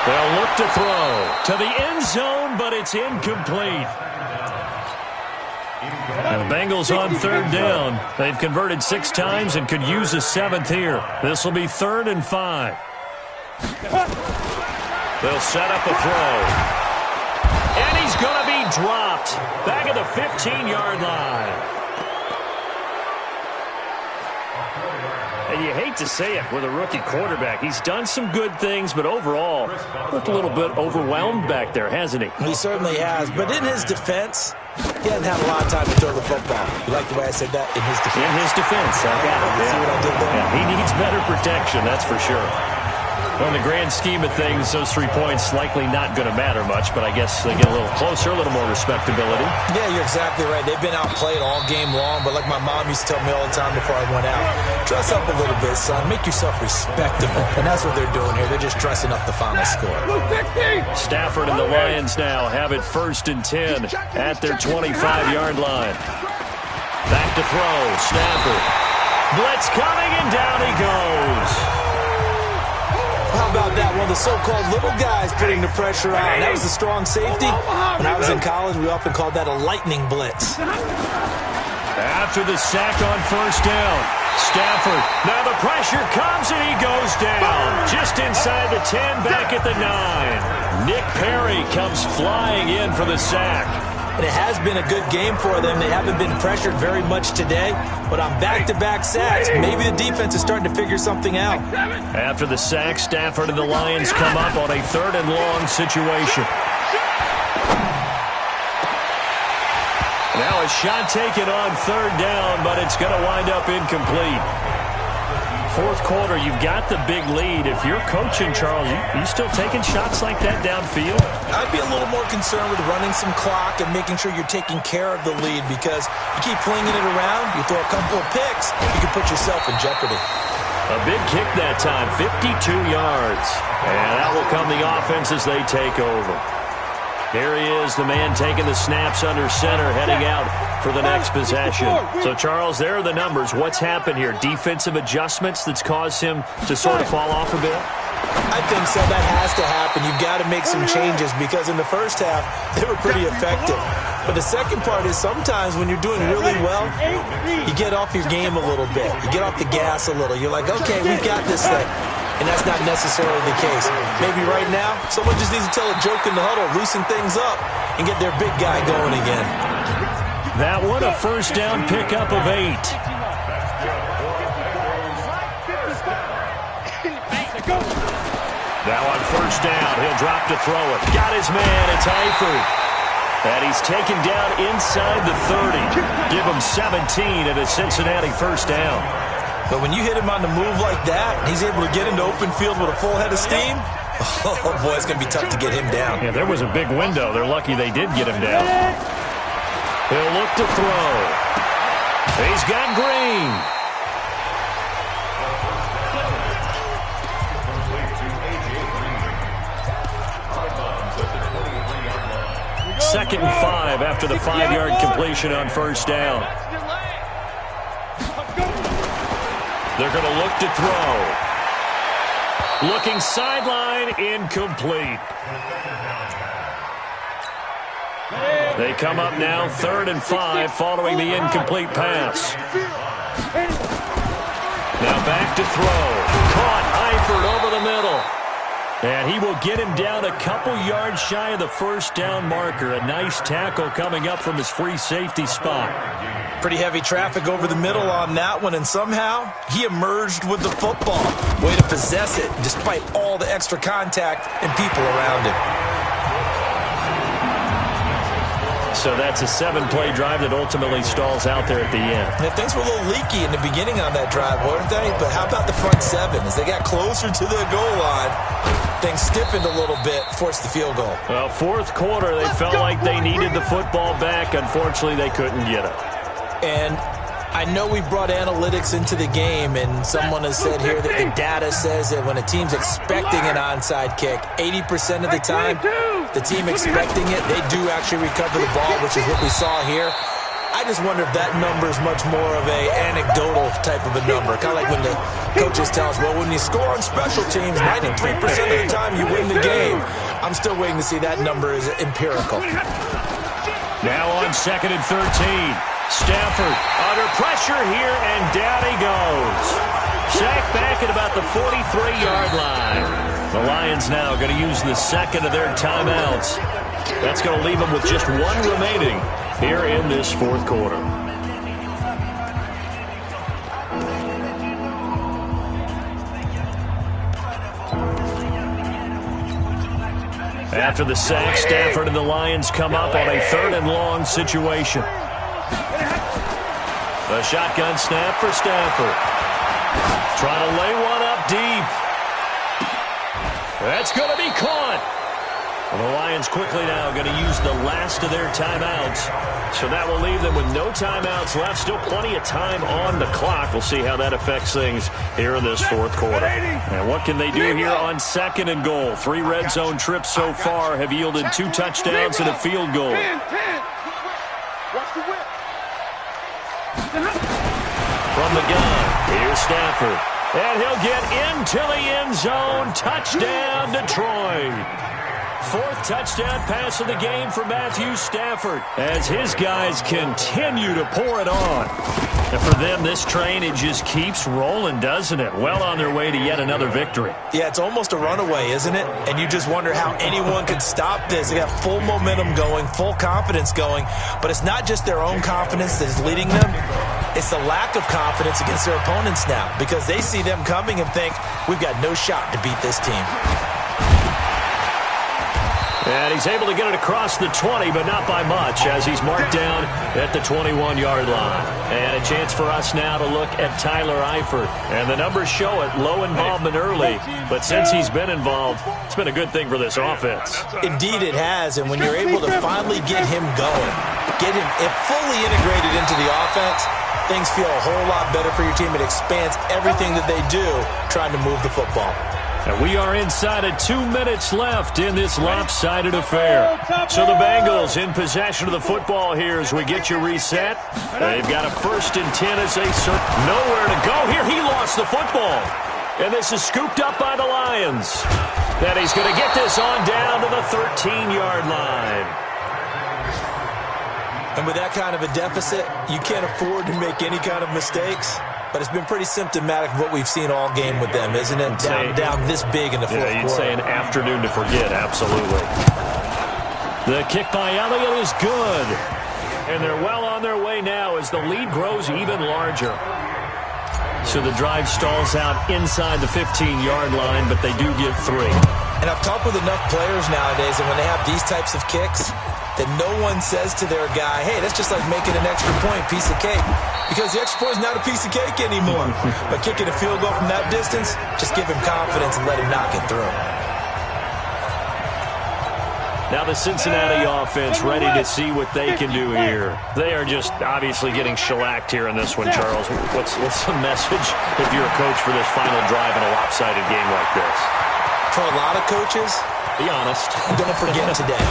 They'll look to throw to the end zone, but it's incomplete. And the Bengals on 3rd down. They've converted 6 times and could use a 7th here. This will be 3rd and 5. They'll set up a throw. And he's going to be dropped back at the 15-yard line. And you hate to say it with a rookie quarterback. He's done some good things, but overall, looked a little bit overwhelmed back there, hasn't he? He certainly has. But in his defense, he hasn't had a lot of time to throw the football. You like the way I said that? In his defense. In his defense. I got it. See what I did there? Yeah, he needs better protection, that's for sure. Well, in the grand scheme of things, those 3 points likely not going to matter much, but I guess they get a little closer, a little more respectability. Yeah, you're exactly right. They've been outplayed all game long, but like my mom used to tell me all the time before I went out, dress up a little bit, son. Make yourself respectable. And that's what they're doing here. They're just dressing up the final score. Stafford and the Lions now have it 1st and 10 at their 25-yard line. Back to throw. Stafford. Blitz coming, and down he goes. How about that? One of the so-called little guys putting the pressure on. That was the strong safety. When I was in college, we often called that a lightning blitz. After the sack on 1st down, Stafford. Now the pressure comes, and he goes down. Just inside the 10, back at the 9. Nick Perry comes flying in for the sack. And it has been a good game for them. They haven't been pressured very much today, but on back-to-back sacks, maybe the defense is starting to figure something out. After the sack, Stafford and the Lions come up on a 3rd and long situation. Now a shot taken on 3rd down, but it's going to wind up incomplete. 4th quarter, you've got the big lead. If you're coaching, Charles, you still taking shots like that downfield? I'd be a little more concerned with running some clock and making sure you're taking care of the lead, because you keep flinging it around, you throw a couple of picks, you can put yourself in jeopardy. A big kick that time, 52 yards. And that will come the offense as they take over. Here he is, the man taking the snaps under center, heading out for the next possession. So, Charles, there are the numbers. What's happened here? Defensive adjustments that's caused him to sort of fall off a bit? I think so. That has to happen. You've got to make some changes, because in the first half, they were pretty effective. But the second part is sometimes when you're doing really well, you get off your game a little bit. You get off the gas a little. You're like, okay, we've got this thing. And that's not necessarily the case. Maybe right now, someone just needs to tell a joke in the huddle, loosen things up, and get their big guy going again. That one, a 1st down pickup of 8. Now on 1st down, he'll drop to throw it. Got his man, it's Eifert. And he's taken down inside the 30. Give him 17 at a Cincinnati 1st down. But when you hit him on the move like that, he's able to get into open field with a full head of steam. Oh, boy, it's going to be tough to get him down. Yeah, there was a big window. They're lucky they did get him down. He'll look to throw. He's got Green. Second and 5 after the 5-yard completion on 1st down. They're going to look to throw. Looking sideline, incomplete. They come up now 3rd and 5 following the incomplete pass. Now back to throw. Caught Eifert over the middle. And he will get him down a couple yards shy of the 1st down marker. A nice tackle coming up from his free safety spot. Pretty heavy traffic over the middle on that one, and somehow he emerged with the football. Way to possess it, despite all the extra contact and people around him. So that's a 7-play drive that ultimately stalls out there at the end. And things were a little leaky in the beginning on that drive, weren't they? But how about the front 7? As they got closer to the goal line, things stiffened a little bit, forced the field goal. Well, 4th quarter, they felt like they needed the football back. Unfortunately, they couldn't get it. And I know we brought analytics into the game, and someone has said here that the data says that when a team's expecting an onside kick, 80% of the time, the team expecting it, they do actually recover the ball, which is what we saw here. I just wonder if that number is much more of a anecdotal type of a number. Kind of like when the coaches tell us, well, when you score on special teams, 93% of the time you win the game. I'm still waiting to see that number is empirical. Now on 2nd and 13. Stafford under pressure here, and down he goes. Sacked back at about the 43-yard line. The Lions now going to use the 2nd of their timeouts. That's going to leave them with just 1 remaining here in this 4th quarter. After the sack, Stafford and the Lions come up on a 3rd and long situation. A shotgun snap for Stafford. Trying to lay one up deep. That's going to be caught. Well, the Lions quickly now going to use the last of their timeouts. So that will leave them with no timeouts left. Still plenty of time on the clock. We'll see how that affects things here in this fourth quarter. And what can they do here on 2nd and goal? 3 red zone trips so far have yielded 2 touchdowns and a field goal. From the gun, here's Stafford. And he'll get into the end zone. Touchdown, Detroit. 4th touchdown pass of the game for Matthew Stafford as his guys continue to pour it on. And for them, this train, it just keeps rolling, doesn't it? Well on their way to yet another victory. Yeah, it's almost a runaway, isn't it? And you just wonder how anyone could stop this. They got full momentum going, full confidence going. But it's not just their own confidence that is leading them. It's the lack of confidence against their opponents now because they see them coming and think, we've got no shot to beat this team. And he's able to get it across the 20, but not by much, as he's marked down at the 21-yard line. And a chance for us now to look at Tyler Eifert. And the numbers show it, low involvement early. But since he's been involved, it's been a good thing for this offense. Indeed it has, and when you're able to finally get him going, get him fully integrated into the offense, things feel a whole lot better for your team. It expands everything that they do trying to move the football. And we are inside of 2 minutes left in this lopsided affair. So the Bengals in possession of the football here as we get you reset. They've got a 1st and 10 as they search. Nowhere to go here. He lost the football. And this is scooped up by the Lions. That he's going to get this on down to the 13-yard line. And with that kind of a deficit, you can't afford to make any kind of mistakes. But it's been pretty symptomatic of what we've seen all game with them, isn't it? Down this big in the fourth quarter. Yeah, you'd say an afternoon to forget, absolutely. The kick by Elliott is good. And they're well on their way now as the lead grows even larger. So the drive stalls out inside the 15-yard line, but they do give 3. And I've talked with enough players nowadays, and when they have these types of kicks, that no one says to their guy, hey, that's just like making an extra point, piece of cake. Because the extra point is not a piece of cake anymore. But kicking a field goal from that distance, just give him confidence and let him knock it through. Now the Cincinnati offense ready to see what they can do here. They are just obviously getting shellacked here in this one, Charles. What's the message if you're a coach for this final drive in a lopsided game like this? For a lot of coaches, be honest. Don't forget today.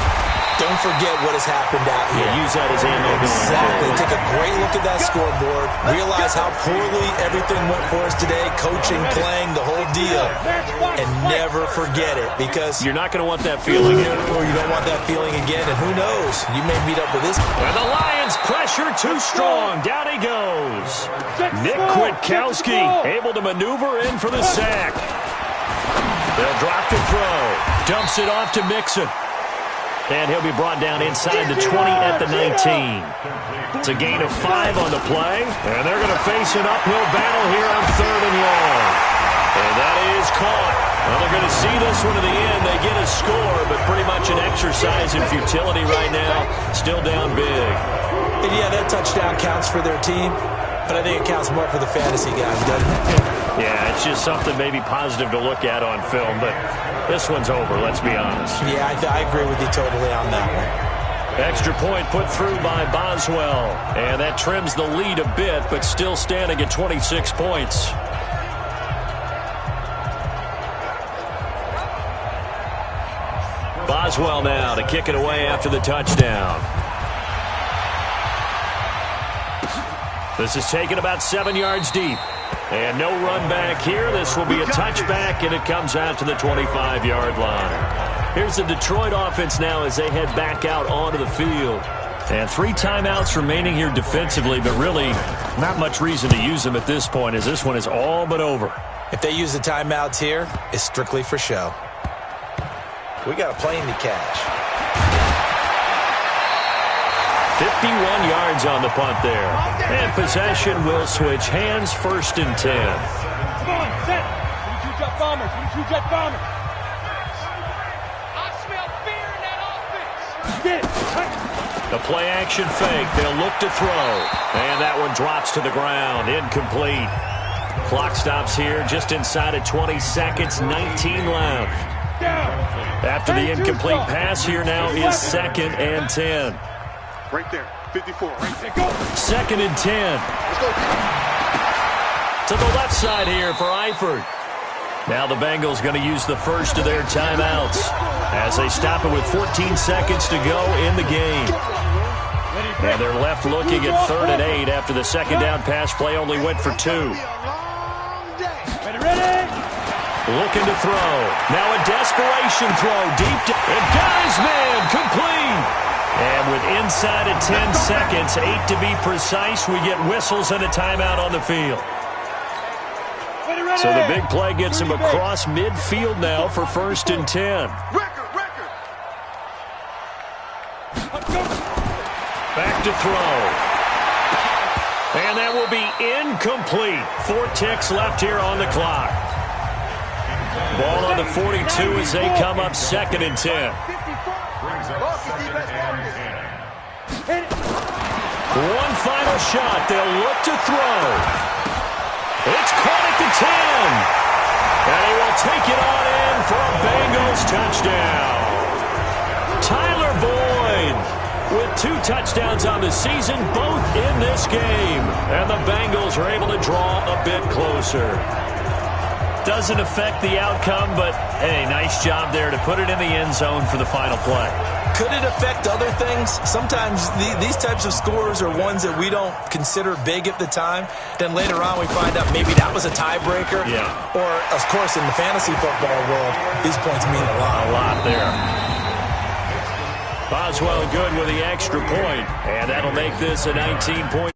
Don't forget what has happened out here. Yeah, use that as ammo. Exactly. Take a great look at that scoreboard. Realize how poorly everything went for us today. Coaching, playing, the whole deal. And never forget it because you're not going to want that feeling again. Or you don't want that feeling again. And who knows? You may meet up with this. And the Lions pressure too strong. Down he goes. Nick Kwiatkowski able to maneuver in for the sack. They'll drop to throw. Dumps it off to Mixon. And he'll be brought down inside the 20 at the 19. It's a gain of 5 on the play. And they're going to face an uphill battle here on 3rd and long. And that is caught. Well, they're going to see this one to the end. They get a score, but pretty much an exercise in futility right now. Still down big. And yeah, that touchdown counts for their team. But I think it counts more for the fantasy guys, doesn't it? Yeah, it's just something maybe positive to look at on film, but this one's over, let's be honest. Yeah, I agree with you totally on that one. Extra point put through by Boswell, and that trims the lead a bit, but still standing at 26 points. Boswell now to kick it away after the touchdown. This is taken about 7 yards deep. And no run back here. This will be a touchback, and it comes out to the 25-yard line. Here's the Detroit offense now as they head back out onto the field. And 3 timeouts remaining here defensively, but really not much reason to use them at this point as this one is all but over. If they use the timeouts here, it's strictly for show. We got a plane to catch. 51 yards on the punt there. And possession will switch hands, 1st and 10. Come on, set. You two jet bombers. I smell fear in that offense. The play action fake. They'll look to throw. And that one drops to the ground. Incomplete. Clock stops here just inside of 20 seconds. 19 left. After the incomplete pass, here now is 2nd and 10. Right there, 54. Right there, go. 2nd and 10. Let's go. To the left side here for Eifert. Now the Bengals going to use the first of their timeouts as they stop it with 14 seconds to go in the game. And they're left looking at 3rd and 8 after the second down pass play only went for 2. Looking to throw. Now a desperation throw deep. And got his man complete. And with inside of 10 seconds, 8 to be precise, we get whistles and a timeout on the field. So the big play gets him across midfield now for 1st and 10. Record. Back to throw. And that will be incomplete. 4 ticks left here on the clock. Ball on the 42 as they come up 2nd and 10. Brings up 2nd and 10. One final shot. They'll look to throw. It's caught at the 10. And he will take it on in for a Bengals touchdown. Tyler Boyd with 2 touchdowns on the season, both in this game. And the Bengals are able to draw a bit closer. Doesn't affect the outcome, but, hey, nice job there to put it in the end zone for the final play. Could it affect other things? Sometimes these types of scores are ones that we don't consider big at the time. Then later on we find out maybe that was a tiebreaker. Yeah. Or, of course, in the fantasy football world, these points mean a lot. A lot there. Boswell good with the extra point, and that'll make this a 19-point